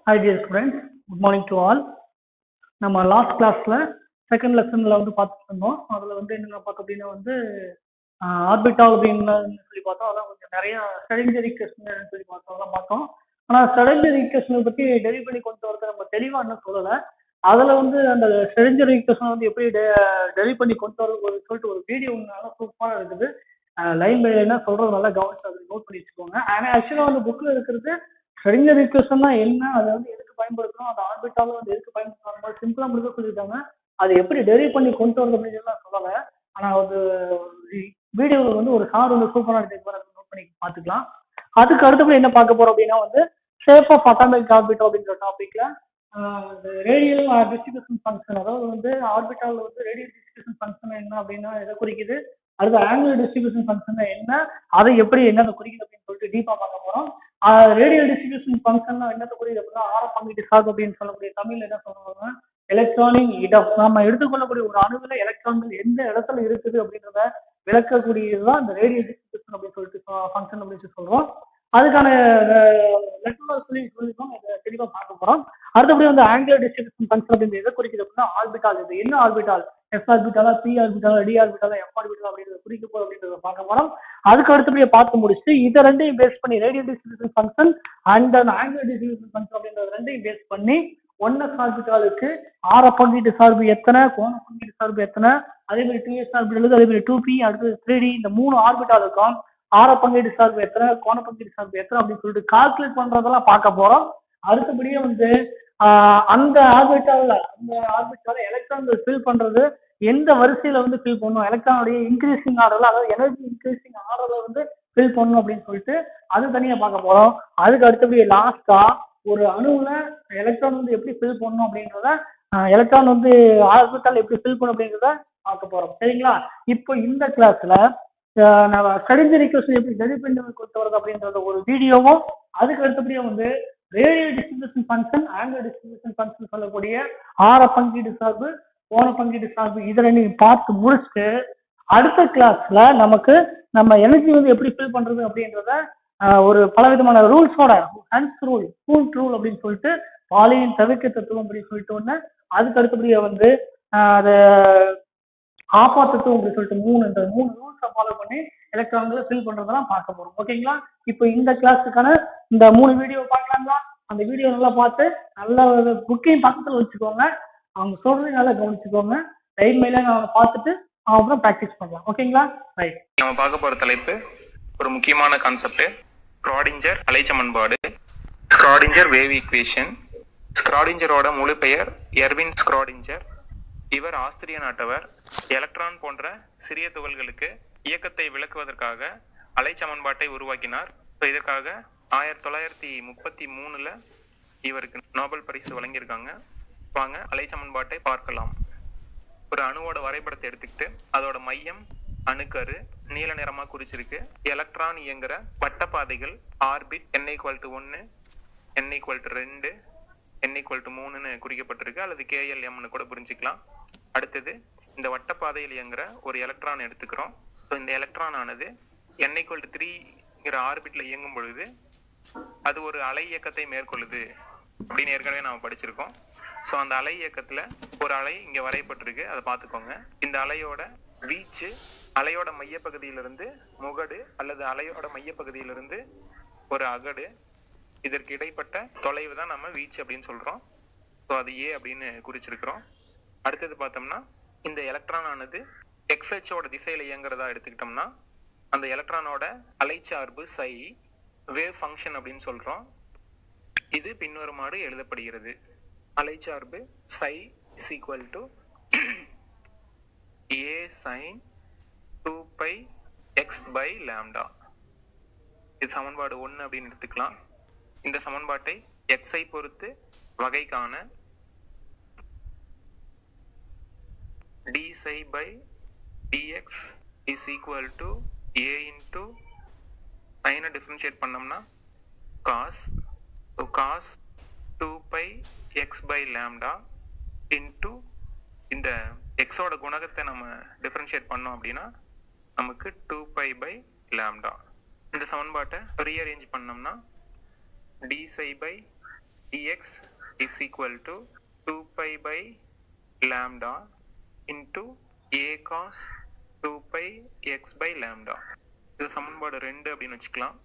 Hi dear students, good morning to all. நம்ம last கிளாஸ்ல second லெசன்ல பார்த்துட்டு இருந்தோம். அதுல என்ன பார்த்தோம் அப்படின்னா ஆர்பிட்டால் அப்படின்னு சொல்லி பார்த்தோம். அதான் கொஞ்சம் நிறைய செடென்டரி ஈக்குவேஷன் சொல்லி பார்த்தோம், அதெல்லாம் பார்த்தோம். ஆனா செடென்டரி ஈக்குவேஷனை பத்தி டெரிவ் பண்ணி கொண்டு வரது நம்ம தெளிவா இன்னும் சொல்லலை. அதுல அந்த செடென்டரி ஈக்குவேஷன் எப்படி டெரிவ் பண்ணி கொண்டு வரது சொல்லிட்டு ஒரு வீடியோ நல்லா சூப்பரா இருக்குது. லைன் பை லைனா சொல்றது நல்லா கவனிச்சு அதை நோட் பண்ணி வச்சுக்கோங்க. ஆனா ஆக்சுவலா புக்ல இருக்கிறது செடென்டரி ஈக்குவேஷன்னா என்ன, அதை எதுக்கு பயன்படுத்தணும், அந்த ஆர்பிட்டால எதுக்கு பயன்படுத்தணும் சிம்பிளா முடிக்க சொல்லியிருக்காங்க. அதை எப்படி டெரிவ் பண்ணி கொண்டு வரது அப்படின்னு சொல்லலை. ஆனா வீடியோவில் ஒரு சார் சூப்பரா நோட் பண்ணி பார்த்துக்கலாம். அதுக்கு அடுத்தபடி என்ன பார்க்க போறோம் அப்படின்னா ஷேப் ஆஃப் அட்டாமிக் ஆர்பிட் அப்படின்ற டாபிக்ல ரேடியல் டிஸ்ட்ரிபியூஷன் ஃபங்க்ஷன், அதாவது ஆர்பிட்டால் ரேடியல் டிஸ்ட்ரிபியூஷன் ஃபங்க்ஷன் என்ன அப்படின்னா எதை குறிக்குது, அடுத்து ஆங்குலர் டிஸ்ட்ரிபியூஷன் ஃபங்க்ஷன் என்ன, அதை எப்படி என்னென்ன குறிக்குது அப்படின்னு சொல்லிட்டு டீப்பா பார்க்க போறோம். ரேடியல் டிஸ்ட்ரிபியூஷன் ஃபங்க்ஷன் என்னத்தை குறிக்குது அப்படின்னா ஆர பங்கீட்டு சார்பு அப்படின்னு சொல்லக்கூடிய தமிழ்ல என்ன சொல்றாங்க, எலக்ட்ரானிக் இடம். நம்ம எடுத்துக்கொள்ளக்கூடிய ஒரு அணுவில எலக்ட்ரான்கள் எந்த இடத்துல இருக்குது அப்படின்றத விளக்கக்கூடியதுதான் இந்த ரேடியல் டிஸ்ட்ரிபியூஷன் அப்படின்னு சொல்லிட்டு ஃபங்க்ஷன் அப்படின்னு சொல்றோம். அதுக்கான சொல்லியிருக்கோம், இதை தெளிவா பார்க்க போறோம். அடுத்தபடி ஆங்குலர் டிஸ்ட்ரிபியூஷன் ஃபங்க்ஷன் அப்படின்னு எதை குறிக்குது அப்படின்னா ஆர்பிட்டால். இது என்ன ஆர்பிட்டால், எஸ் ஆர்பிட்டாலா, பி ஆர்பிட்டாலா, டி ஆர்பிட்டாலா, எஃப் ஆர்பிட்டாலா அப்படின்றத குறிக்க போறோம் அப்படின்றத பார்க்க போறோம். அதுக்கு அடுத்தபடியே பார்த்து முடிச்சுட்டு இதை ரெண்டையும் பேஸ் பண்ணி radial distribution function and angular distribution function அப்படின்றது ரெண்டையும் பேஸ் பண்ணி ஒன்னஸ் ஆர்பிட்டாலுக்கு ஆர பங்கீட்டு சார்பு எத்தனை, கோண பங்கீட்டு சார்பு எத்தனை, அதே மாதிரி 2s ஆர்பிட்டாலுக்கு, அதே மாதிரி 2p, அடுத்து 3d, இந்த 3 ஆர்பிட்டாலுக்கும் ஆர பங்கீட்டு சார்பு எத்தனை, கோண பங்கீட்டு சார்பு எத்தனை அப்படின்னு சொல்லிட்டு கால்குலேட் பண்றதெல்லாம் பார்க்க போறோம். அடுத்தபடியே அந்த ஆர்பிட்டால எலக்ட்ரான்கள் ஃபில் பண்றது எந்த வரிசையில ஃபில் பண்ணும், எலக்ட்ரானுடைய இன்க்ரீசிங் ஆர்டர்ல, அதாவது எனர்ஜி இன்க்ரீசிங் ஆர்டர்ல ஃபில் பண்ணணும் அப்படின்னு சொல்லிட்டு அது தனியா பார்க்க போறோம். அதுக்கு அடுத்தபடி லாஸ்டா ஒரு அணுவுல எலக்ட்ரான் எப்படி ஃபில் பண்ணணும் அப்படின்றத, எலக்ட்ரான் ஆர்பிட்டால் எப்படி ஃபில் பண்ணும் அப்படின்றத பார்க்க போறோம். சரிங்களா? இப்போ இந்த கிளாஸ்ல நம்ம செடென்டரி ஈக்குவேஷன் எப்படி டெரிவ் பண்ணி கொண்டு வரது அப்படின்றத ஒரு வீடியோவும், அதுக்கு அடுத்தபடியே radial distribution function, angular distribution function சொல்லக்கூடிய ஆர பங்கீடு சார்பு, கோண பங்கீடு சார்பு, இதில் நீங்க பார்த்து முடிச்சுட்டு அடுத்த கிளாஸ்ல நம்ம எனர்ஜி எப்படி ஃபில் பண்றது அப்படின்றத ஒரு பலவிதமான ரூல்ஸோட ஹன்ஸ் ரூல், கூல்ட் ரூல் அப்படின்னு சொல்லிட்டு பாலியின் தவிர்க்க தத்துவம் அப்படின்னு சொல்லிட்டு ஒண்ணு, அதுக்கு அடுத்தபடியே அது ஆப்பா தத்துவம் அப்படின்னு சொல்லிட்டு இந்த மூணு ரூல்ஸை ஃபாலோ பண்ணி எலக்ட்ரான்களை ஃபில் பண்றதெல்லாம் பார்க்க போறோம். ஓகேங்களா? இப்போ இந்த கிளாஸுக்கான இந்த 3 வீடியோ பார்க்கலாங்களா? அந்த வீடியோ நல்லா பார்த்து நல்லா புக்கையும் பக்கத்துல வச்சுக்கோங்க, அவங்க சொல்றதை நல்லா கவனிச்சுக்கோங்க, லைன் மேல பார்த்துட்டு அப்புறம் ப்ராக்டிஸ் பண்ணலாம். ஓகேங்களா? ரைட். நம்ம பார்க்க போற தலைப்பு ஒரு முக்கியமான கான்செப்ட், ஸ்க்ராடிஞ்சர் அலைச்சமன்பாடு, ஸ்க்ராடிஞ்சர் வேவ் ஈக்குவேஷன். ஸ்க்ராடிஞ்சரோட முழு பெயர் எர்வின் ஸ்க்ராடிஞ்சர். இவர் ஆஸ்திரிய நாட்டவர். எலக்ட்ரான் போன்ற சிறிய துகள்களுக்கு இயக்கத்தை விளக்குவதற்காக அலைச்சமன்பாட்டை உருவாக்கினார். இதற்காக 1933 இவருக்கு நோபல் பரிசு வழங்கியிருக்காங்க. வாங்க அலைச்சமன்பாட்டை பார்க்கலாம். ஒரு அணுவோட வரைபடத்தை எடுத்துக்கிட்டு அதோட மையம் அணுக்கரு நீல நிறமா குறிச்சிருக்கு. Electron இயங்குற வட்டப்பாதைகள் orbit n=1, n=2, n=3 குறிக்கப்பட்டிருக்கு, அல்லது KLMனு கூட புரிஞ்சுக்கலாம். அடுத்தது இந்த வட்டப்பாதையில் இயங்குற ஒரு எலக்ட்ரான் எடுத்துக்கிறோம். இந்த எலக்ட்ரான் ஆனது n=3 ஆர்பிட்ல இயங்கும் பொழுது அது ஒரு அலை இயக்கத்தை மேற்கொள்ளுது அப்படின்னு ஏற்கனவே நாம படிச்சிருக்கோம். ஸோ அந்த அலை இயக்கத்துல ஒரு அலை இங்க வரையப்பட்டிருக்கு, அதை பார்த்துக்கோங்க. இந்த அலையோட வீச்சு அலையோட மையப்பகுதியிலிருந்து முகடு அல்லது அலையோட மையப்பகுதியிலிருந்து ஒரு அகடு, இதற்கு இடைப்பட்ட தொலைவு தான் நம்ம வீச்சு அப்படின்னு சொல்றோம். ஸோ அது ஏ அப்படின்னு குறிச்சிருக்கிறோம். அடுத்தது பார்த்தோம்னா இந்த எலக்ட்ரான் ஆனது எக்ஸ்ஹெச்சோட திசையில இயங்குறதா எடுத்துக்கிட்டோம்னா அந்த எலக்ட்ரானோட அலைச்சார்பு சை வேவ் ஃபங்க்ஷன் அப்படின்னு சொல்றோம். இது பின்வருமாறு எழுதப்படுகிறது. அலைச்சார்பு psi is equal to a sin 2π x/λ. இது சமன்பாடு 1 அப்படின்னு எடுத்துக்கலாம். இந்த சமன்பாட்டை x-ஐ பொறுத்து வகை காண d psi by dx is equal to a into sin differentiate பண்ணோம்னா cos, so cos 2π x/λ into இந்த எக்ஸோட குணகத்தை நம்ம டிஃபரன்ஷியேட் பண்ணோம் அப்படின்னா நமக்கு 2π/λ. இந்த சமன்பாட்டை ரீஅரேஞ்ச் பண்ணோம்னா d psi by dx is equal to 2 pi by lambda into a cos 2 pi x by lambda. இது சமன்பாடு 2 அப்படின்னு வச்சுக்கலாம்.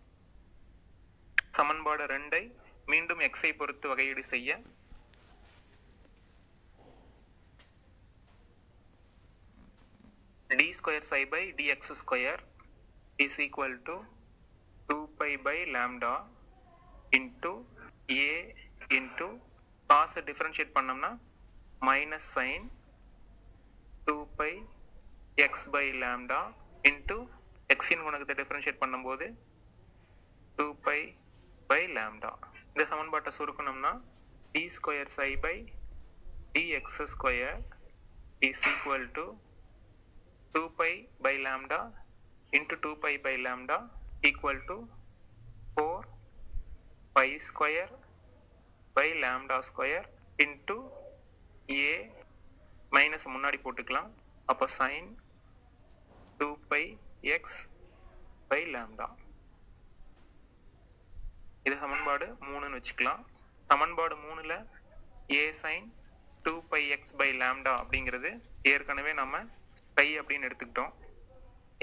சமன்பாடு 2 மீண்டும் x ஐ பொறுத்து வகையீடு செய்ய d square psi by dx square is equal to 2 pi by lambda into a into cos differentiate பண்ணோம்னா minus sin 2 pi x by lambda into x இன் குணகத்தை differentiate பண்ணும்போது 2 pi by lambda. இந்த சமன்பாட்டை சுருக்கணும்னா d square psi by dx square is equal to 2 pi by lambda into 2 pi by lambda equal to 4 pi square by lambda square into a minus முன்னாடி போட்டுக்கலாம். அப்போ sin 2 pi x by lambda. இது சமன்பாடு 3ன்னு வச்சுக்கலாம். சமன்பாடு 3ல a sin 2 pi x by lambda அப்படிங்கிறது ஏற்கனவே நம்ம phi அப்படின்னு எடுத்துக்கிட்டோம்.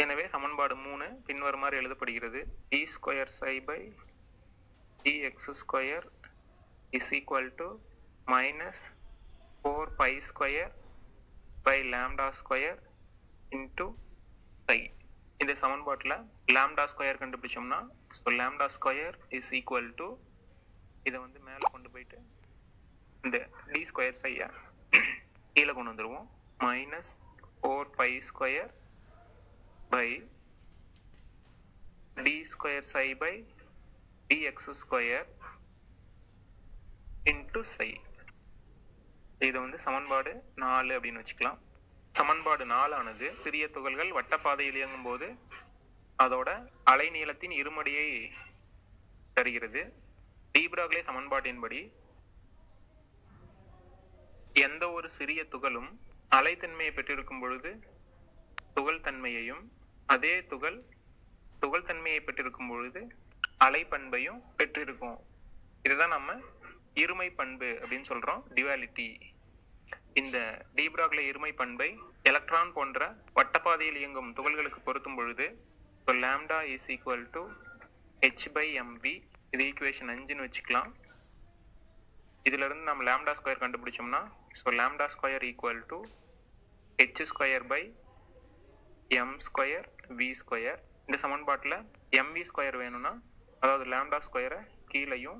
எனவே சமன்பாடு 3 பின்வருமாறு எழுதப்படுகிறது. d square psi by dx square is equal to minus 4 pi square by lambda square into psi. இந்த சமன்பாட்டில் lambda square கண்டுபிடிச்சோம்னா lambda square is equal to இதை வந்து மேலே கொண்டு போயிட்டு இந்த d square psi கீழே கொண்டு வந்துடுவோம். minus 4 pi square by d square psi by dx square into psi. இதை வந்து சமன்பாடு 4 அப்படின்னு வச்சுக்கலாம். சமன்பாடு 4 ஆனது சிறிய துகள்கள் வட்டப்பாதையில் இயங்கும் போது அதோட அலைநீளத்தின் இருமடியை தருகிறது. டி ப்ராக்லே சமன்பாட்டின்படி எந்த ஒரு சிறிய துகளும் அலைத்தன்மையை பெற்றிருக்கும் பொழுது துகள் தன்மையையும் அதே துகள் தன்மையை பெற்றிருக்கும் பொழுது அலை பண்பையும் பெற்றிருக்கும். இதுதான் நம்ம இருமை பண்பு அப்படின்னு சொல்றோம், டிவாலிட்டி. இந்த டி ப்ராக்லே இருமை பண்பை எலக்ட்ரான் போன்ற வட்டப்பாதையில் இயங்கும் துகள்களுக்கு பொருத்தும் பொழுது lambda is equal to h by mv. இது ஈக்குவேஷன் 5ன்னு வச்சுக்கலாம். இதுல இருந்து நம்ம lambda ஸ்கொயர் கண்டுபிடிச்சோம்னா lambda square equal to h square by m square v square. இந்த சமன்பாட்டில் mv ஸ்கொயர் வேணும்னா அதாவது lambda ஸ்கொயரை கீழையும்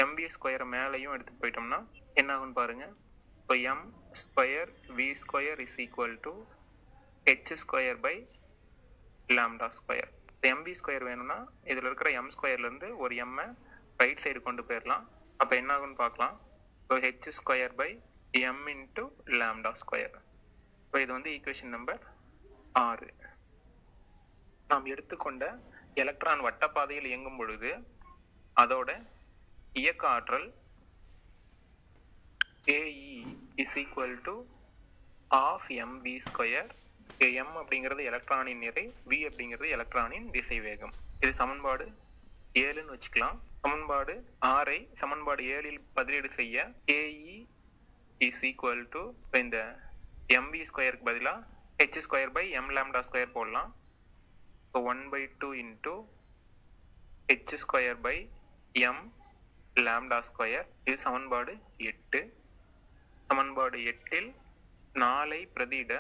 mv ஸ்கொயரை மேலையும் எடுத்துட்டு போயிட்டோம்னா என்ன ஆகும்னு பாருங்க. இப்போ m square v square is equal to h square by lambda square. mv square வேணும்னா இதில் இருக்கிற m ஸ்கொயர்லேருந்து ஒரு m ரைட் சைடு கொண்டு போயிடலாம். அப்போ என்ன ஆகும்னு பார்க்கலாம். இப்போ h square by m into lambda square. இப்போ இது வந்து ஈக்குவேஷன் நம்பர் 6. நாம் எடுத்துக்கொண்ட எலக்ட்ரான் வட்டப்பாதையில் இயங்கும் பொழுது அதோட இயக்க ஆற்றல் AE is equal to half mv square. m அப்படிங்கிறது எலக்ட்ரானின் நிறை, v அப்படிங்கிறது எலக்ட்ரானின் திசை வேகம். இது சமன்பாடு 7ன்னு வச்சுக்கலாம். சமன்பாடு 6ஐ சமன்பாடு 7ல் பதிலீடு செய்ய AE is equal to இந்த mv ஸ்கொயருக்கு பதிலாக h square by m lambda square போடலாம். 1/2 into h square by m lambda square. இது சமன்பாடு 8. சமன்பாடு 8ல் 4ஐ பிரதியிட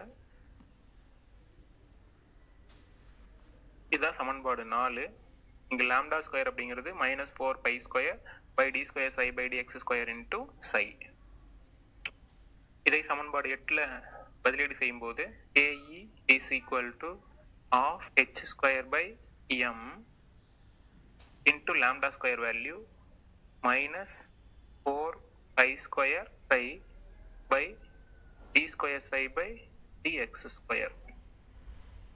இதான் சமன்பாடு 4. இங்க லாம்டா ஸ்கொயர் அப்படிங்கிறது -4 pi square by d square psi by dx square into psi. இதை சமன்பாடு 8ல பதிலீடு செய்யும் போது AE is equal to half h square by m into lambda square value minus 4 pi square psi by d square psi by dx square.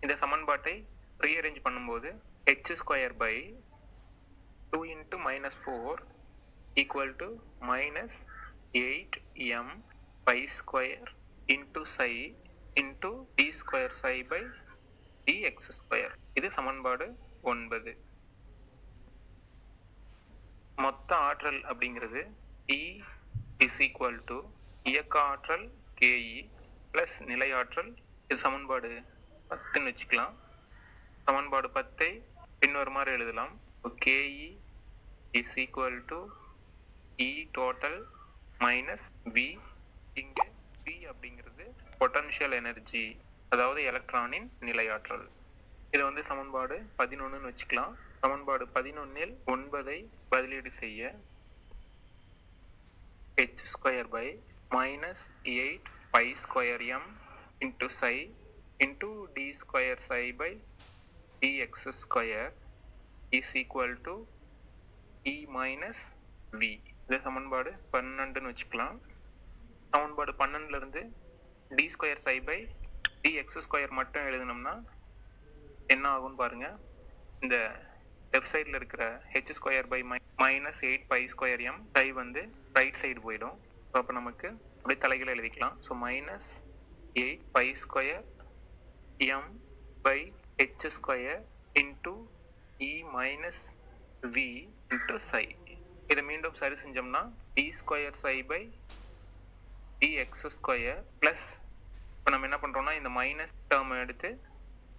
இந்த சமன்பாட்டை rearrange பண்ணும்போது h square by 2 into minus 4 equal to minus 8m pi square into psi into d square psi by dx square. இது சமன்பாடு 9. மொத்த ஆற்றல் அப்படிங்கிறது E is equal to இயக்க ஆற்றல் KE பிளஸ் நிலையாற்றல். இது சமன்பாடு 10ன்னு வச்சுக்கலாம். சமன்பாடு 10ஐ பின்வருமாறு எழுதலாம். KE is equal to E total minus V. இங்கு V அப்படிங்கிறது பொட்டன்ஷியல் எனர்ஜி, அதாவது எலக்ட்ரானின் நிலையாற்றல். இது வந்து சமன்பாடு 11ன்னு வச்சுக்கலாம். சமன்பாடு 11ல் 9ஐ பதிலீடு செய்ய h square by minus 8 pi square m into psi into d square psi by dx square is equal to E minus V. இது சமன்பாடு 12ன்னு வச்சுக்கலாம். சமன்பாடு 12ல இருந்து d square psi by dx square மட்டும் எழுதினோம்னா என்ன ஆகும்னு பாருங்க. இந்த லெஃப்ட் சைடில் இருக்கிற h square by minus 8 pi square m psi வந்து ரைட் சைடு போயிடும். ஸோ அப்போ நமக்கு அப்படியே தலைகளை எழுதிக்கலாம். So minus 8 pi square m by h square into E minus V into psi. இதை மீண்டும் சரி செஞ்சோம்னா d square psi by dx square plus, இப்போ நம்ம என்ன பண்ணுறோம்னா இந்த மைனஸ் டேர்ம் எடுத்து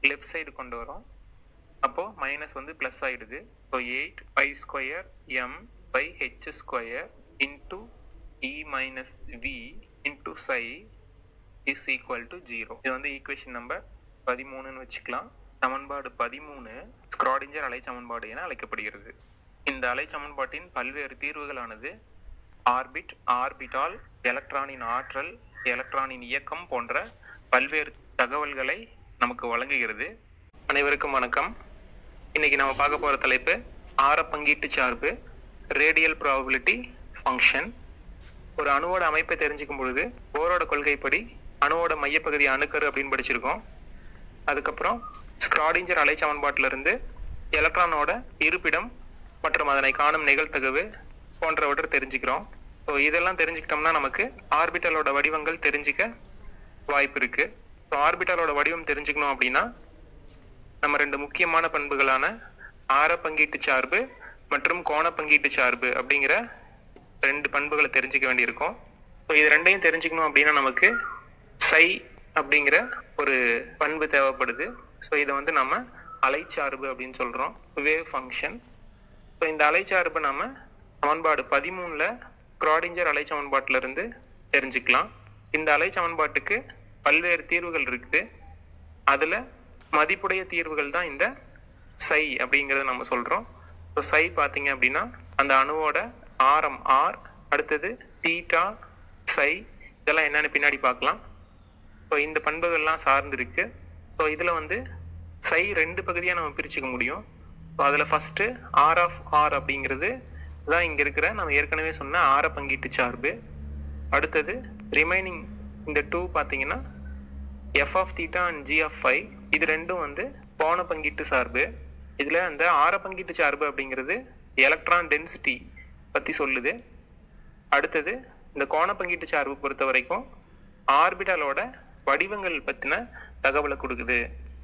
லெஃப்ட் சைடு கொண்டு வரோம். அப்போ மைனஸ் வந்து பிளஸ் ஆயிடுது. So 8 pi square m by h square into E minus V into psi is equal to 0. இது வந்து ஈக்குவேஷன் நம்பர் 13ன்னு வச்சுக்கலாம். சமன்பாடு 13 ஸ்க்ராடிஞ்சர் அலை சமன்பாடு என அழைக்கப்படுகிறது. இந்த அலை சமன்பாட்டின் பல்வேறு தீர்வுகளானது ஆர்பிட், ஆர்பிட்டால், எலக்ட்ரானின் ஆற்றல், எலக்ட்ரானின் இயக்கம் போன்ற பல்வேறு தகவல்களை நமக்கு வழங்குகிறது. அனைவருக்கும் வணக்கம். இன்னைக்கு நம்ம பார்க்க போற தலைப்பு ஆர பங்கீட்டு சார்பு, ரேடியல் ப்ராபபிலிட்டி ஃபங்க்ஷன். ஒரு அணுவோட அமைப்பை தெரிஞ்சுக்கும் பொழுது போரோட கொள்கைப்படி அணுவோட மையப்பகுதி அணுக்கரு அப்படின்னு படிச்சிருக்கோம். அதுக்கப்புறம் ஸ்க்ராடிஞ்சர் அலை சமன்பாட்டில இருந்து எலக்ட்ரானோட இருப்பிடம் மற்றும் அதனை காணும் நிகழ்தகவு போன்றவற்றை தெரிஞ்சுக்கிறோம். ஸோ இதெல்லாம் தெரிஞ்சுக்கிட்டோம்னா நமக்கு ஆர்பிட்டலோட வடிவங்கள் தெரிஞ்சுக்க வாய்ப்பு இருக்கு. ஸோ ஆர்பிட்டலோட வடிவம் தெரிஞ்சுக்கணும் அப்படின்னா நம்ம ரெண்டு முக்கியமான பண்புகளான ஆர பங்கீட்டு சார்பு மற்றும் கோண பங்கீட்டு சார்பு அப்படிங்கிற ரெண்டு பண்புகளை தெரிஞ்சுக்க வேண்டியிருக்கும். ஸோ இது ரெண்டையும் தெரிஞ்சுக்கணும் அப்படின்னா நமக்கு சை அப்படிங்கிற ஒரு பண்பு தேவைப்படுது. ஸோ இதை வந்து நம்ம அலைச்சார்பு அப்படின்னு சொல்றோம், வேவ் ஃபங்க்ஷன். ஸோ இந்த அலைச்சார்பு நம்ம சமன்பாடு 13ல ஸ்க்ராடிஞ்சர் அலை சமன்பாட்டில இருந்து தெரிஞ்சுக்கலாம். இந்த அலை சமன்பாட்டுக்கு பல்வேறு தீர்வுகள் இருக்குது. அதுல மதிப்புடைய தீர்வுகள் தான் இந்த சை அப்படிங்கிறத நம்ம சொல்றோம். ஸோ சை பார்த்தீங்க அப்படின்னா அந்த அணுவோட ஆரம் R, அடுத்தது தீட்டா, சை, இதெல்லாம் என்னன்னு பின்னாடி பார்க்கலாம். ஸோ இந்த பண்புகள்லாம் சார்ந்து இருக்கு. ஸோ இதுல வந்து சை ரெண்டு பகுதியாக நம்ம பிரிச்சுக்க முடியும். ஸோ அதில் ஃபர்ஸ்ட் ஆர் ஆஃப் ஆர் அப்படிங்கிறது தான் இங்கே இருக்கிற நம்ம ஏற்கனவே சொன்ன ஆர பங்கீட்டு சார்பு. அடுத்தது ரிமைனிங் இந்த 2 பார்த்தீங்கன்னா F of theta and G of phi, இது ரெண்டும் வந்து கோண பங்கீட்டு சார்பு. இதில் அந்த ஆர பங்கீட்டு சார்பு அப்படிங்கிறது எலக்ட்ரான் டென்சிட்டி பற்றி சொல்லுது. அடுத்தது இந்த கோண பங்கீட்டு சார்பு பொறுத்த வரைக்கும் ஆர்பிட்டலோட வடிவங்கள் பற்றின தகவலை கொடுக்குது.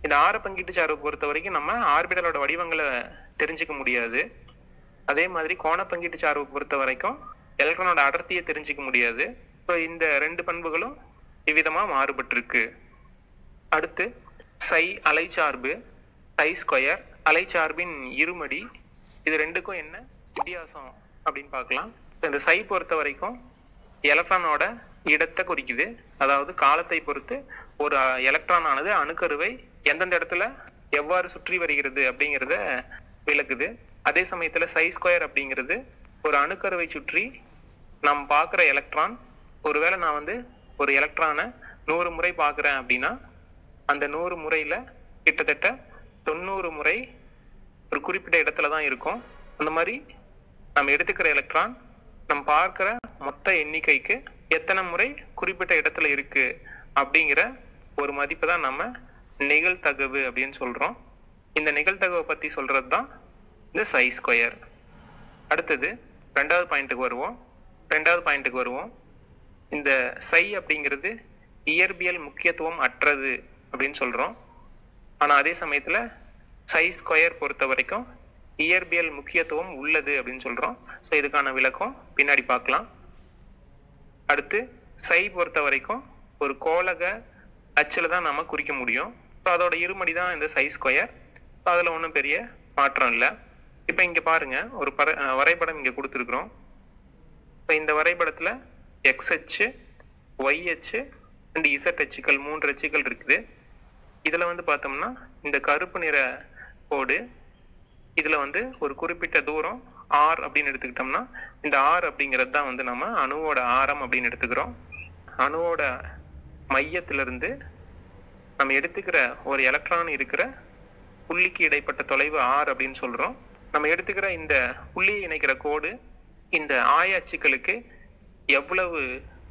இந்த ஆர பங்கீட்டு சார்பு பொறுத்த வரைக்கும் நம்ம ஆர்பிட்டலோட வடிவங்களை தெரிஞ்சுக்க முடியாது. அதே மாதிரி கோண பங்கீட்டு சார்பு பொறுத்த வரைக்கும் எலக்ட்ரானோட அடர்த்தியை தெரிஞ்சுக்க முடியாது. ஸோ இந்த ரெண்டு பண்புகளும் இவ்விதமாக மாறுபட்டிருக்கு. அடுத்து சை அலைச்சார்பு, சை ஸ்கொயர் அலைச்சார்பின் இருமடி, இது ரெண்டுக்கும் என்ன வித்தியாசம் அப்படின்னு பார்க்கலாம். இந்த சை பொறுத்த வரைக்கும் எலக்ட்ரானோட இடத்தை குறிக்குது, அதாவது காலத்தை பொறுத்து ஒரு எலக்ட்ரான் ஆனது அணுக்கருவை எந்தெந்த இடத்துல எவ்வாறு சுற்றி வருகிறது அப்படிங்கிறத விளக்குது. அதே சமயத்துல சை ஸ்கொயர் அப்படிங்கிறது ஒரு அணுக்கருவை சுற்றி நாம் பார்க்குற எலக்ட்ரான், ஒருவேளை நான் வந்து ஒரு எலக்ட்ரானை 100 முறை பார்க்குறேன் அப்படின்னா அந்த 100 முறையில கிட்டத்தட்ட 90 முறை ஒரு குறிப்பிட்ட இடத்துல தான் இருக்கும். அந்த மாதிரி நம்ம எடுத்துக்கிற எலக்ட்ரான் நம்ம பார்க்குற மொத்த எண்ணிக்கைக்கு எத்தனை முறை குறிப்பிட்ட இடத்துல இருக்கு அப்படிங்கிற ஒரு மதிப்பு தான் நம்ம நிகழ்தகவு அப்படின்னு சொல்றோம். இந்த நிகழ்தகவை பத்தி சொல்றது தான் இந்த சை ஸ்கொயர். அடுத்தது ரெண்டாவது பாயிண்ட்டுக்கு வருவோம். இந்த சை அப்படிங்கிறது இயற்பியல் முக்கியத்துவம் அற்றது அப்படின்னு சொல்றோம். ஆனா அதே சமயத்துல சை ஸ்கொயர் பொறுத்த வரைக்கும் இயற்பியல் முக்கியத்துவம் உள்ளது அப்படின்னு சொல்றோம். ஸோ இதுக்கான விளக்கம் பின்னாடி பார்க்கலாம். அடுத்து சை பொறுத்த வரைக்கும் ஒரு கோளக அச்சில் தான் நம்ம குறிக்க முடியும். ஸோ அதோட இருமடி தான் இந்த சை ஸ்கொயர். ஸோ அதில் ஒன்றும் பெரிய மாற்றம் இல்லை. இப்போ இங்கே பாருங்க, ஒரு வரைபடம் இங்கே கொடுத்துருக்குறோம். இப்போ இந்த வரைபடத்தில் எக்ஸ் அச்சு, ஒய் அச்சு அண்ட் இசட் அச்சுக்கள் 3 அச்சுக்கள் இருக்குது. இதில் வந்து பார்த்தோம்னா இந்த கருப்பு நிற கோடு இதில் வந்து ஒரு குறிப்பிட்ட தூரம் ஆர் அப்படின்னு எடுத்துக்கிட்டோம்னா இந்த ஆர் அப்படிங்கிறது தான் வந்து நம்ம அணுவோட ஆரம் அப்படின்னு எடுத்துக்கிறோம். அணுவோட மையத்திலிருந்து நம்ம எடுத்துக்கிற ஒரு எலக்ட்ரான் இருக்கிற புள்ளிக்கு இடைப்பட்ட தொலைவு ஆர் அப்படின்னு சொல்றோம். நம்ம எடுத்துக்கிற இந்த புள்ளியை இணைக்கிற கோடு இந்த ஆய அச்சுக்களுக்கு எவ்வளவு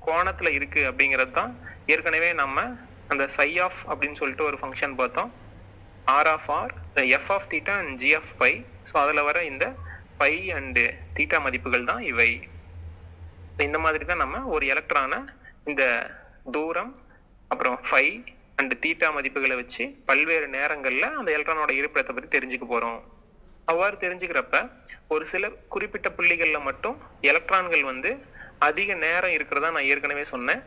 கோணத்துல இருக்கு அப்படிங்கிறது தான் ஏற்கனவே நம்ம அந்த சை ஆஃப் அப்படின்னு சொல்லிட்டு ஒரு ஃபங்க்ஷன் பார்த்தோம். R of R, F of theta and G of phi. So அதில் வர இந்த பை அண்டு தீட்டா மதிப்புகள் தான் இவை. இந்த மாதிரி தான் நம்ம ஒரு எலக்ட்ரானை இந்த தூரம் அப்புறம் ஃபை அண்ட் தீட்டா மதிப்புகளை வச்சு பல்வேறு நேரங்களில் அந்த எலக்ட்ரானோட இருப்பிடத்தை பற்றி தெரிஞ்சுக்க போகிறோம். அவ்வாறு தெரிஞ்சுக்கிறப்ப ஒரு சில குறிப்பிட்ட புள்ளிகளில் மட்டும் எலக்ட்ரான்கள் வந்து அதிக நேரம் இருக்கிறதா நான் ஏற்கனவே சொன்னேன்.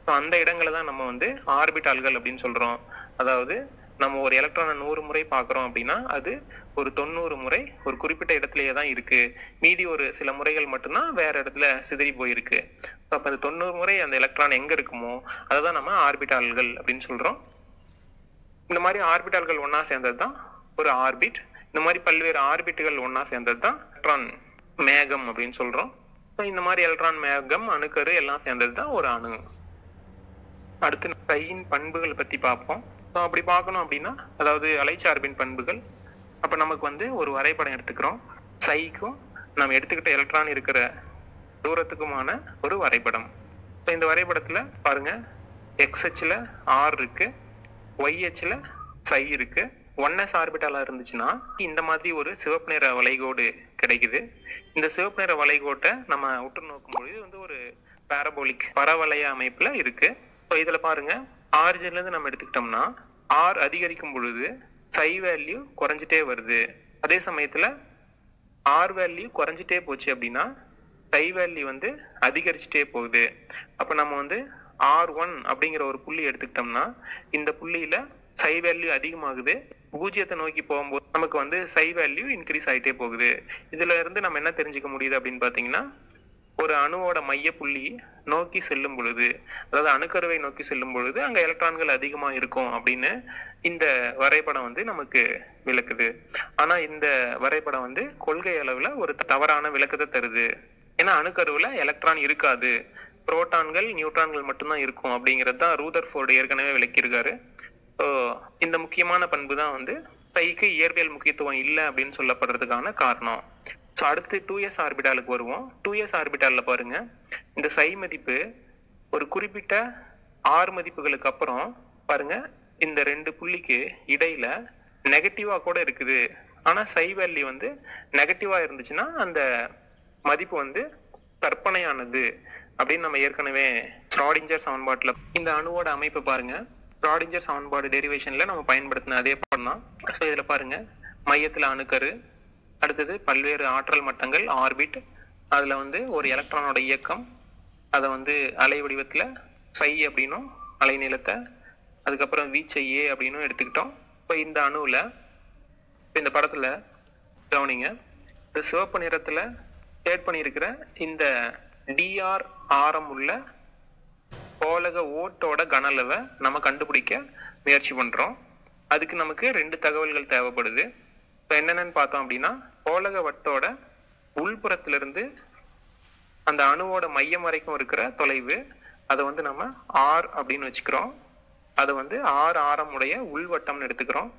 ஸோ அந்த இடங்களை தான் நம்ம வந்து ஆர்பிட்டால்கள் அப்படின்னு சொல்கிறோம். அதாவது நம்ம ஒரு எலக்ட்ரானை 100 முறை பார்க்குறோம் அப்படின்னா அது ஒரு 90 முறை ஒரு குறிப்பிட்ட இடத்துலயே தான் இருக்கு. மீதி ஒரு சில முறைகள் மட்டும்தான் வேற இடத்துல சிதறி போயிருக்கு. அப்போ அந்த 90 முறை அந்த எலக்ட்ரான் எங்க இருக்குமோ அதை தான் நம்ம ஆர்பிட்டால்கள் அப்படின்னு சொல்றோம். இந்த மாதிரி ஆர்பிட்டால்கள் ஒன்னா சேர்ந்தது தான் ஒரு ஆர்பிட். இந்த மாதிரி பல்வேறு ஆர்பிட்டுகள் ஒன்னா சேர்ந்தது தான் எலக்ட்ரான் மேகம் அப்படின்னு சொல்றோம். இந்த மாதிரி எலக்ட்ரான் மேகம், அணுக்கரு எல்லாம் சேர்ந்தது தான் ஒரு அணு. அடுத்து சையின் பண்புகள் பத்தி பார்ப்போம். அப்படி பார்க்கணும் அப்படின்னா அதாவது அலைச்சார்பின் பண்புகள். அப்ப நமக்கு வந்து ஒரு வரைபடம் எடுத்துக்கிறோம். சைக்கும் நம்ம எடுத்துக்கிட்ட எலக்ட்ரான் இருக்கிற தூரத்துக்குமான ஒரு வரைபடம். இந்த வரைபடத்துல பாருங்க, எக்ஸ் அச்சுல ஆர் இருக்கு, ஒய் அச்சுல சை இருக்கு. 1s ஆர்பிட்டாலா இருந்துச்சுன்னா இந்த மாதிரி ஒரு சிவப்பு நிற வளைகோடு கிடைக்குது. இந்த சிவப்பு நிற வளைகோட்டை நம்ம உற்று நோக்கும்போது வந்து ஒரு பாரபோலிக் பரவளைய அமைப்புல இருக்கு. இதுல பாருங்க, ஆரிஜின்ல இருந்து நம்ம எடுத்துக்கிட்டோம்னா ஆர் அதிகரிக்கும் பொழுது சை வேல்யூ குறைஞ்சிட்டே வருது. அதே சமயத்துல ஆர் வேல்யூ குறைஞ்சிட்டே போச்சு அப்படின்னா சை வேல்யூ வந்து அதிகரிச்சுட்டே போகுது. அப்ப நம்ம வந்து R1 அப்படிங்கிற ஒரு புள்ளி எடுத்துக்கிட்டோம்னா இந்த புள்ளியில சை வேல்யூ அதிகமாகுது. 0 நோக்கி போகும்போது நமக்கு வந்து சை வேல்யூ இன்க்ரீஸ் ஆகிட்டே போகுது. இதுல இருந்து நம்ம என்ன தெரிஞ்சுக்க முடியுது அப்படின்னு பாத்தீங்கன்னா, ஒரு அணுவோட மைய புள்ளி நோக்கி செல்லும் பொழுது, அதாவது அணுக்கருவை நோக்கி செல்லும் பொழுது அங்க எலக்ட்ரான்கள் அதிகமா இருக்கும் அப்படின்னு இந்த வரைபடம் வந்து நமக்கு விளக்குது. ஆனா இந்த வரைபடம் வந்து கொள்கை அளவுல ஒரு தவறான விளக்கத்தை தருது. ஏன்னா அணுக்கருவுல எலக்ட்ரான் இருக்காது, புரோட்டான்கள் நியூட்ரான்கள் மட்டும்தான் இருக்கும் அப்படிங்கிறது தான் ரூதர்ஃபோர்டு ஏற்கனவே விளக்கியிருக்காரு. இந்த முக்கியமான பண்பு தான் வந்து சைக்கு இயற்பியல் முக்கியத்துவம் இல்லை அப்படின்னு சொல்லப்படுறதுக்கான காரணம். ஸோ அடுத்து 2s ஆர்பிட்டாலுக்கு வருவோம். 2s ஆர்பிட்டால்ல பாருங்க, இந்த சை மதிப்பு ஒரு குறிப்பிட்ட ஆர் மதிப்புகளுக்கு அப்புறம் பாருங்க இந்த 2 புள்ளிக்கு இடையில நெகட்டிவா கூட இருக்குது. ஆனா சை வேல்யூ வந்து நெகட்டிவா இருந்துச்சுன்னா அந்த மதிப்பு வந்து கற்பனையானது அப்படின்னு நம்ம ஏற்கனவே ஷ்ராடிஞ்சர் சமன்பாட்டுல இந்த அணுவோட அமைப்பு பாருங்க, ஷ்ராடிஞ்சர் சமன்பாடு டெரிவேஷன்ல நம்ம பயன்படுத்தின அதே படம் தான். ஸோ இதுல பாருங்க, மையத்துல அணுக்கரு, அடுத்தது பல்வேறு ஆற்றல் மட்டங்கள் ஆர்பிட், அதுல வந்து ஒரு எலக்ட்ரானோட இயக்கம், அதை வந்து அலை வடிவத்துல சை அப்படின்னும் அலை நீளத்தை, அதுக்கப்புறம் வீச்சை ஏ அப்படின்னும் எடுத்துக்கிட்டோம். இப்போ இந்த அணுவில் இந்த படத்துல கவனிங்க, இந்த சிவப்பு நிறத்துல சேட் பண்ணியிருக்கிற இந்த டிஆர் ஆரம் உள்ள கோலக ஓட்டோட கன அளவை நம்ம கண்டுபிடிக்க முயற்சி பண்றோம். அதுக்கு நமக்கு 2 தகவல்கள் தேவைப்படுது. இப்போ என்னென்னு பார்த்தோம் அப்படின்னா, கோலக வட்டோட உள்புறத்திலிருந்து அந்த அணுவோட மையம் வரைக்கும் இருக்கிற தொலைவு, அதை வந்து நம்ம ஆர் அப்படின்னு வச்சுக்கிறோம். அதை வந்து ஆர் ஆரம் உடைய உள்வட்டம்னு எடுத்துக்கிறோம்.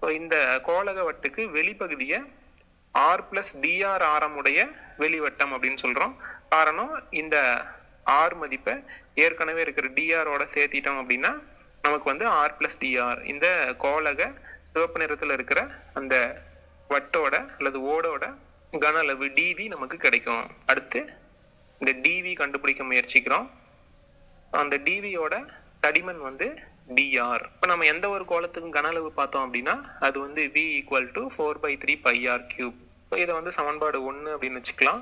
ஸோ இந்த கோலக வட்டுக்கு வெளிப்பகுதியை R+dr ஆரம் உடைய வெளிவட்டம் அப்படின்னு சொல்றோம். காரணம், இந்த ஆர் மதிப்பை ஏற்கனவே இருக்கிற டிஆரோட சேர்த்திட்டோம் அப்படின்னா நமக்கு வந்து R+dr இந்த கோலக சிவப்பு நிறத்துல இருக்கிற அந்த வட்டோட அல்லது ஓடோட கன அளவு டிவி நமக்கு கிடைக்கும். அடுத்து இந்த டிவி கண்டுபிடிக்க முயற்சிக்கிறோம். அந்த டிவியோட தடிமன் வந்து dr. இப்போ நம்ம எந்த ஒரு கோலத்துக்கும் கன அளவு பார்த்தோம் அப்படின்னா அது வந்து v = 4/3 πr3. இதை வந்து சமன்பாடு 1 அப்படின்னு வச்சுக்கலாம்.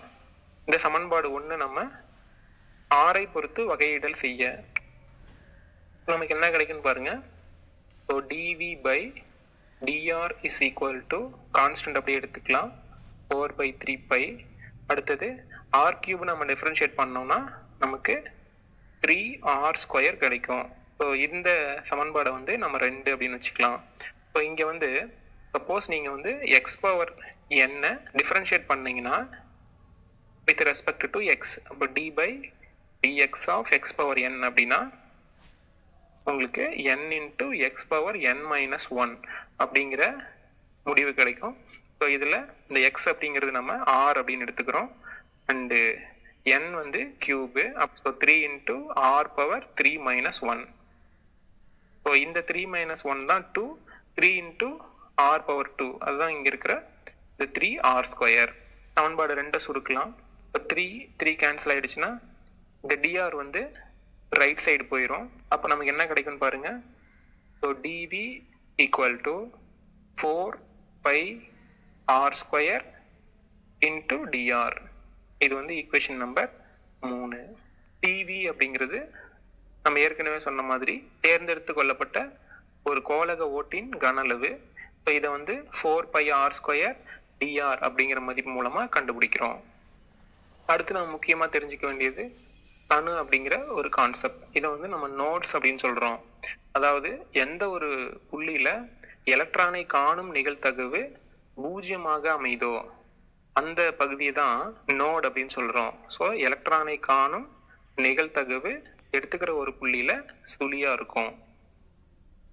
இந்த சமன்பாடு 1 நம்ம r ஐ பொறுத்து வகையிடல் செய்ய நமக்கு என்ன கிடைக்குன்னு பாருங்க. So dv by dr is equal to constant அப்படியே எடுத்துக்கலாம் 4/3 pi. அடுத்தது r cube நம்ம டிஃபரன்ஷியேட் பண்ணோம்னா நமக்கு 3r² கிடைக்கும். ஸோ இந்த சமன்பாடை வந்து நம்ம 2 அப்படின்னு வச்சுக்கலாம். ஸோ இங்கே வந்து சப்போஸ் நீங்கள் வந்து x பவர் n டிஃபரன்ஷியேட் பண்ணீங்கன்னா வித் ரெஸ்பெக்ட் டு x, அப்போ d by dx of x power n அப்படின்னா உங்களுக்கு n into x power n minus 1 அப்படிங்கிற முடிவு கிடைக்கும். ஸோ இதில் இந்த x அப்படிங்கிறது நம்ம r அப்படின்னு எடுத்துக்கிறோம். அண்டு n வந்து cube, so 3 into r power 3 minus 1. So இந்த 3 minus 1 தான் 2, 3 into r பவர் 2 அதுதான் இங்கே இருக்கிற இந்த 3r². சமன்பாடு 2 சுருக்கலாம். இப்போ 3 கேன்சல் ஆகிடுச்சுன்னா இந்த dr வந்து ரைட் சைடு போயிடும். அப்போ நமக்கு என்ன கிடைக்கும்னு பாருங்க. So dv equal to 4πr² into dr. இது வந்து ஈக்குவேஷன் நம்பர் 3. dv அப்படிங்கிறது நம்ம ஏற்கனவே சொன்ன மாதிரி தேர்ந்தெடுத்து கொள்ளப்பட்ட ஒரு கோளக ஓட்டின் கன அளவு. ஸோ இதை வந்து 4πr² dr அப்படிங்கிற மதிப்பு மூலமாக கண்டுபிடிக்கிறோம். அடுத்து நம்ம முக்கியமாக தெரிஞ்சுக்க வேண்டியது அணு அப்படிங்கிற ஒரு கான்செப்ட். இதை வந்து நம்ம நோட்ஸ் அப்படின்னு சொல்கிறோம். அதாவது எந்த ஒரு புள்ளியில் எலக்ட்ரானை காணும் நிகழ்தகவு 0 அமைதோ அந்த பகுதியை தான் நோட் அப்படின்னு சொல்கிறோம். ஸோ எலக்ட்ரானை காணும் நிகழ்தகவு எடுத்துக்கிற ஒரு புள்ளியில் சுழியாக இருக்கும்.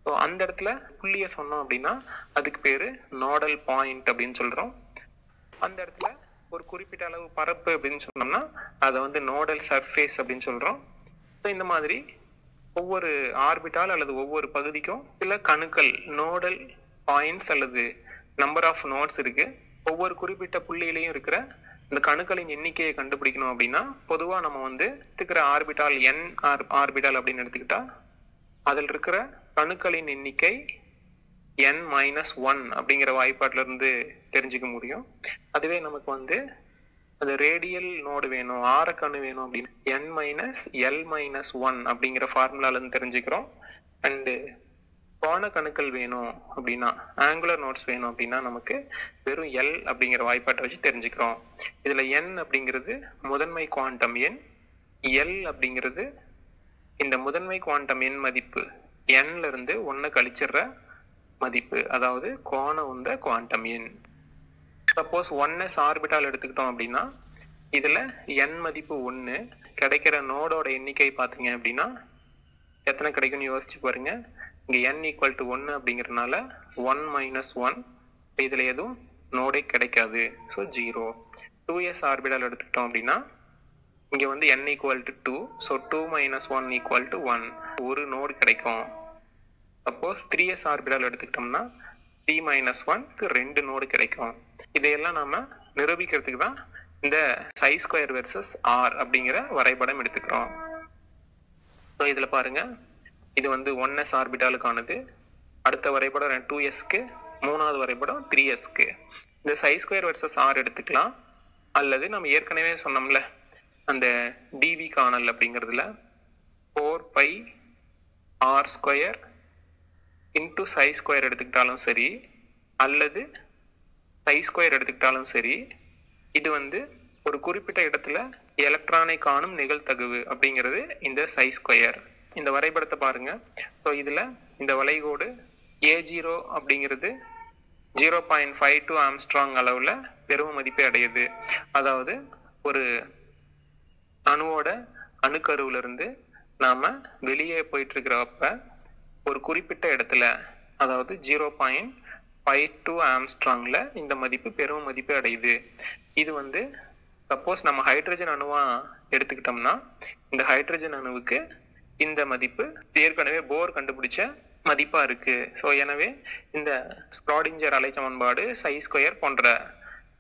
ஸோ அந்த இடத்துல புள்ளியை சொன்னோம் அப்படின்னா அதுக்கு பேர் நோடல் பாயிண்ட் அப்படின்னு சொல்கிறோம். அந்த இடத்துல ஒரு குறிப்பிட்ட அளவு பரப்பு அப்படின்னு சொன்னோம்னா அதை வந்து நோடல் சர்ஃபேஸ் அப்படின்னு சொல்கிறோம். ஸோ இந்த மாதிரி ஒவ்வொரு ஆர்பிட்டால் அல்லது ஒவ்வொரு பகுதிக்கும் சில கணுக்கள் நோடல் பாயிண்ட்ஸ் அல்லது நம்பர் ஆஃப் நோட்ஸ் இருக்கு. ஒவ்வொரு குறிப்பிட்ட புள்ளியிலையும் இருக்கிற இந்த கணுக்களின் எண்ணிக்கையை கண்டுபிடிக்கணும் அப்படின்னா பொதுவாக நம்ம வந்து இருக்கிற ஆர்பிட்டால் n ஆர்பிட்டால் அப்படின்னு எடுத்துக்கிட்டா அதில் இருக்கிற கணுக்களின் எண்ணிக்கை n-1 அப்படிங்கிற வாய்ப்பாட்டில இருந்து தெரிஞ்சுக்க முடியும். அதுவே நமக்கு வந்து அது ரேடியல் நோடு வேணும், ஆரக்கணு வேணும் அப்படின்னு n-l-1 அப்படிங்கிற ஃபார்முலால இருந்து தெரிஞ்சுக்கிறோம். அண்டு கோண கணுக்கள் வேணும் அப்படின்னா ஆங்குலர் நோட்ஸ் வேணும் அப்படின்னா நமக்கு வெறும் l அப்படிங்கிற வாய்ப்பாட்டை வச்சு தெரிஞ்சுக்கிறோம். இதுல n அப்படிங்கிறது முதன்மை குவாண்டம் எண், l அப்படிங்கிறது இந்த முதன்மை குவாண்டம் எண் மதிப்பு nல இருந்து 1 கழிச்சிடுற மதிப்பு, அதாவது கோண உந்த குவாண்டம் எண். சப்போஸ் 1s ஆர்பிட்டால் எடுத்துக்கிட்டோம் அப்படின்னா இதுல n மதிப்பு 1, கிடைக்கிற நோடோட எண்ணிக்கை பார்த்தீங்க அப்படின்னா எத்தனை கிடைக்கும்னு யோசிச்சு பாருங்க. இங்க n ஈக்குவல் டு 1 அப்படிங்கிறதுனால 1 - 1, இதுல எதுவும் நோடே கிடைக்காது, ஸோ 0. 2s ஆர்பிட்டால் எடுத்துக்கிட்டோம் அப்படின்னா இங்க வந்து n equal to 2, so 2 - 1 equal to 1, ஒரு நோடு கிடைக்கும். சப்போஸ் 3s ஆர்பிட்டால் எடுத்துக்கிட்டோம்னா 3 - 1க்கு 2 நோடு கிடைக்கும். இதையெல்லாம் நாம நிரூபிக்கிறதுக்கு தான் இந்த chi² வெர்சஸ் r அப்படிங்கிற வரைபடம் எடுத்துக்கிறோம். ஸோ இதுல பாருங்க, இது வந்து 1s ஆர்பிட்டாலுக்கானது, அடுத்த வரைபடம் 2sக்கு, மூணாவது வரைபடம் 3sக்கு. இந்த chi² வெர்சஸ் r எடுத்துக்கலாம். அல்லது நம்ம ஏற்கனவே சொன்னோம்ல அந்த dv காணல் அப்படிங்கிறதுல 4πr² இன்டு chi² எடுத்துக்கிட்டாலும் சரி அல்லது chi² எடுத்துக்கிட்டாலும் சரி, இது வந்து ஒரு குறிப்பிட்ட இடத்துல எலக்ட்ரானை காணும் நிகழ்தகவு அப்படிங்கிறது இந்த chi². இந்த வரைபடத்தை பாருங்க. ஸோ இதுல இந்த வளைகோடு A0 அப்படிங்கிறது 0.52 ஆம்ஸ்ட்ராங் அளவுல பெரும் மதிப்பை அடையுது. அதாவது ஒரு அணுவோட அணுக்கருவுல இருந்து நாம வெளியே போயிட்டு இருக்கிறப்ப ஒரு குறிப்பிட்ட இடத்துல, அதாவது 0.52 ஆம்ஸ்ட்ராங்ல இந்த மதிப்பு பெரும் மதிப்பு அடையுது. இது வந்து சப்போஸ் நம்ம ஹைட்ரஜன் அணுவா எடுத்துக்கிட்டோம்னா இந்த ஹைட்ரஜன் அணுவுக்கு இந்த மதிப்பு ஏற்கனவே போர் கண்டுபிடிச்ச மதிப்பா இருக்கு. ஸோ எனவே இந்த ஸ்க்ராடிஞ்சர் அலை சமன்பாடு chi² போன்ற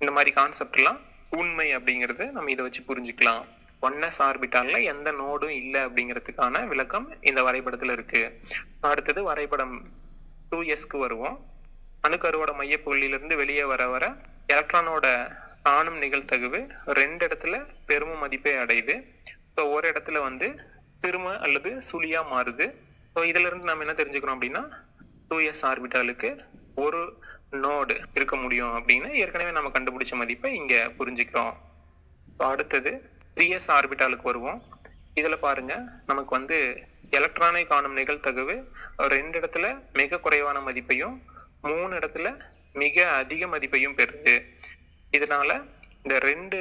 இந்த மாதிரி கான்செப்ட் எல்லாம் உண்மை அப்படிங்கிறது நம்ம இதை வச்சு புரிஞ்சுக்கலாம். 1s ஆர்பிட்டால்ல எந்த நோடும் இல்லை அப்படிங்கிறதுக்கான விளக்கம் இந்த வரைபடத்துல இருக்கு. அடுத்தது வரைபடம் 2sக்கு வருவோம். அணுக்கருவோட மையப்புள்ளியிலிருந்து வெளியே வர வர எலக்ட்ரானோட காணும் நிகழ்தகவு 2 இடத்துல பெரும மதிப்பை அடையுது. ஸோ ஒரு இடத்துல வந்து திரும அல்லது சுழியா மாறுது. ஸோ இதுல இருந்து நம்ம என்ன தெரிஞ்சுக்கிறோம் அப்படின்னா 2s ஆர்பிட்டாலுக்கு ஒரு நோடு இருக்க முடியும் அப்படின்னு ஏற்கனவே நம்ம கண்டுபிடிச்ச மதிப்பை இங்க புரிஞ்சுக்கிறோம். அடுத்தது 3s ஆர்பிட்டாலுக்கு வருவோம். இதுல பாருங்க நமக்கு வந்து எலக்ட்ரானை காணும் நிகழ்தகவு 2 இடத்துல மிக குறைவான மதிப்பையும் 3 இடத்துல மிக அதிக மதிப்பையும் பெறுது. இதனால இந்த 2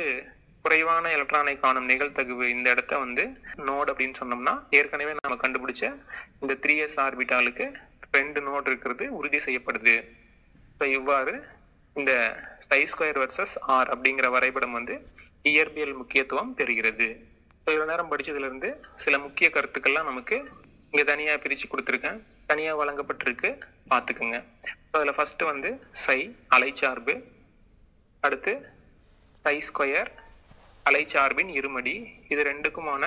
குறைவான எலக்ட்ரானை காணும் நிகழ்தகவு இந்த இடத்த வந்து நோட் அப்படின்னு சொன்னோம்னா ஏற்கனவே நம்ம கண்டுபிடிச்ச இந்த 3s ஆர்பிட்டாலுக்கு 2 நோட் இருக்கிறது உறுதி செய்யப்படுது. இவ்வாறு இந்த chi² vs r அப்படிங்கிற வரைபடம் வந்து இயற்பியல் முக்கியத்துவம் பெறுகிறது. இவ்வளவு நேரம் படிச்சதுல இருந்து சில முக்கிய கருத்துக்கள்லாம் நமக்கு இங்க தனியா பிரிச்சு கொடுத்துருக்கேன், தனியா வழங்கப்பட்டிருக்கு, பார்த்துக்குங்க. அதுல ஃபர்ஸ்ட் வந்து சை அலைச்சார்பு, அடுத்து chi² அலைச்சார்பின் இருமடி, இது ரெண்டுக்குமான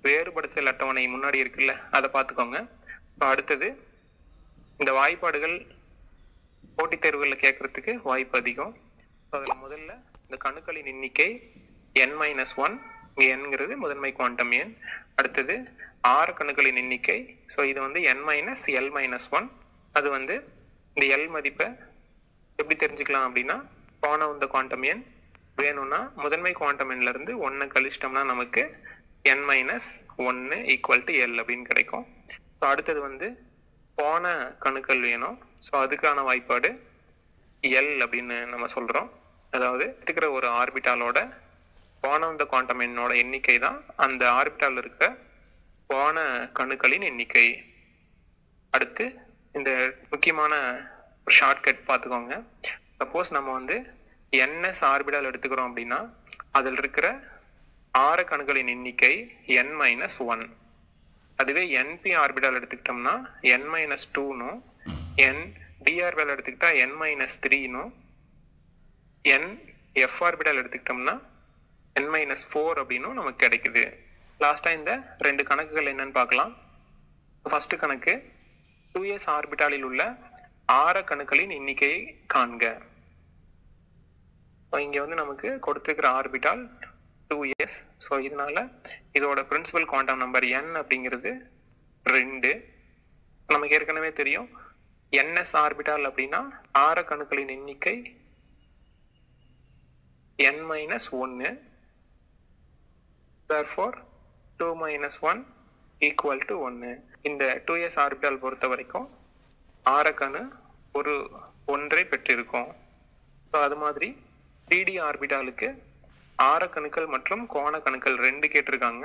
வேறுபடுத்தல் அட்டவணை முன்னாடி இருக்குல்ல அதை பார்த்துக்கோங்க. அடுத்தது இந்த வாய்ப்பாடுகள் போட்டித் தேர்வுகளில் கேட்கறதுக்கு வாய்ப்பு அதிகம். அதுல முதல்ல இந்த கணுக்களின் எண்ணிக்கை n-1, nங்கிறது முதன்மை குவாண்டம் எண். அடுத்தது 6 கணுக்களின் எண்ணிக்கை, ஸோ இது வந்து n-l-1. அது வந்து இந்த l மதிப்பை எப்படி தெரிஞ்சுக்கலாம் அப்படின்னா கோண உந்த குவாண்டம் எண் வேணும்னா முதன்மை குவாண்டம் எண்ல இருந்து 1 கழிச்சிட்டோம்னா நமக்கு n-1 = l அப்படின்னு கிடைக்கும். ஸோ அடுத்தது வந்து கோண கணுக்கள் வேணும். ஸோ அதுக்கான வாய்ப்பாடு l அப்படின்னு நம்ம சொல்றோம். அதாவது இருக்கிற ஒரு ஆர்பிட்டாலோட கோண உந்த குவாண்டம் எண்ணோட எண்ணிக்கை தான் அந்த ஆர்பிட்டால் இருக்க கோண கணுக்களின் எண்ணிக்கை. அடுத்து இந்த முக்கியமான ஒரு ஷார்ட்கட் பார்த்துக்கோங்க. சப்போஸ் நம்ம வந்து ns ஆர்பிட்டால் எடுத்துக்கிறோம் அப்படின்னா அதில் இருக்கிற 6 கணுக்களின் எண்ணிக்கை n-1. அதுவே np ஆர்பிட்டால் எடுத்துக்கிட்டோம்னா n-2னும், d ஆர்பிட்டால் எடுத்துக்கிட்டா n-3னும், nf ஆர்பிட்டால் எடுத்துக்கிட்டோம்னா n-4 அப்படின்னும் நமக்கு கிடைக்குது. லாஸ்டா இந்த 2 கணக்குகள் என்னன்னு பார்க்கலாம். ஃபர்ஸ்ட் கணக்கு 2s ஆர்பிட்டாலில் உள்ள 6 கணுக்களின் எண்ணிக்கையை காண்க. இங்க வந்து நமக்கு கொடுத்திருக்கிற ஆர்பிட்டால் 2s. ஸோ இதனால இதோட பிரின்சிபல் குவாண்டம் நம்பர் n அப்படிங்கிறது 2. நமக்கு ஏற்கனவே தெரியும் ns ஆர்பிட்டால் அப்படின்னா 6 கணுக்களின் எண்ணிக்கை n-1. Therefore 2 - 1 = 1. இந்த 2s ஆர்பிட்டால் பொறுத்த வரைக்கும் 6 கணு ஒரு ஒன்றை பெற்றிருக்கும். ஸோ அது மாதிரி 3d ஆர்பிட்டாலுக்கு 6 கணுக்கள் மற்றும் கோண கணுக்கள் 2 கேட்டிருக்காங்க.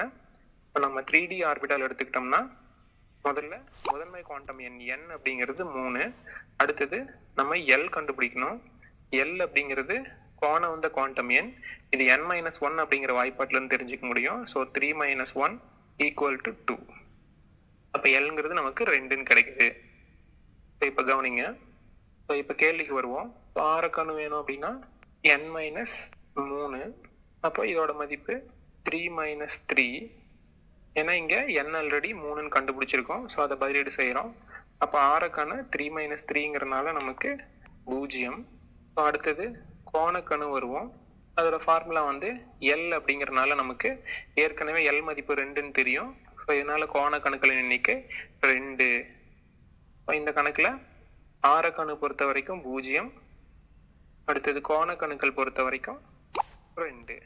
இப்போ நம்ம 3d ஆர்பிட்டால் எடுத்துக்கிட்டோம்னா முதல்ல முதன்மை குவாண்டம் எண் n அப்படிங்கிறது 3. அடுத்தது நம்ம l கண்டுபிடிக்கணும். l அப்படிங்கிறது கோண உந்த குவாண்டம் எண். இது n-1 அப்படிங்கிற வாய்ப்பாட்டுல இருந்து தெரிஞ்சுக்க முடியும். ஸோ 3 - 1 = 2. அப்ப lங்கிறது நமக்கு 2ன்னு கிடைக்குது. இப்ப கவனிங்க. இப்ப கேள்விக்கு வருவோம். 6 கணு வேணும் அப்படின்னா n-3. அப்போ இதோட மதிப்பு 3 - 3. ஏன்னா இங்க n ஆல்ரெடி 3ன்னு கண்டுபிடிச்சிருக்கோம். ஸோ அதை பதிலீடு செய்யறோம். அப்ப 6 கணு 3 - 3ங்கிறதுனால நமக்கு 0. அடுத்தது கோணக்கணு வருவோம். அதோட ஃபார்முலா வந்து l அப்படிங்கறதுனால நமக்கு ஏற்கனவே l மதிப்பு 2ன்னு தெரியும். ஸோ இதனால கோண கணுக்களின் எண்ணிக்கை 2. இந்த கணக்குல 6 கணு பொறுத்த வரைக்கும் 0. அடுத்தது கோண கணுக்கள் பொறுத்த வரைக்கும் 2.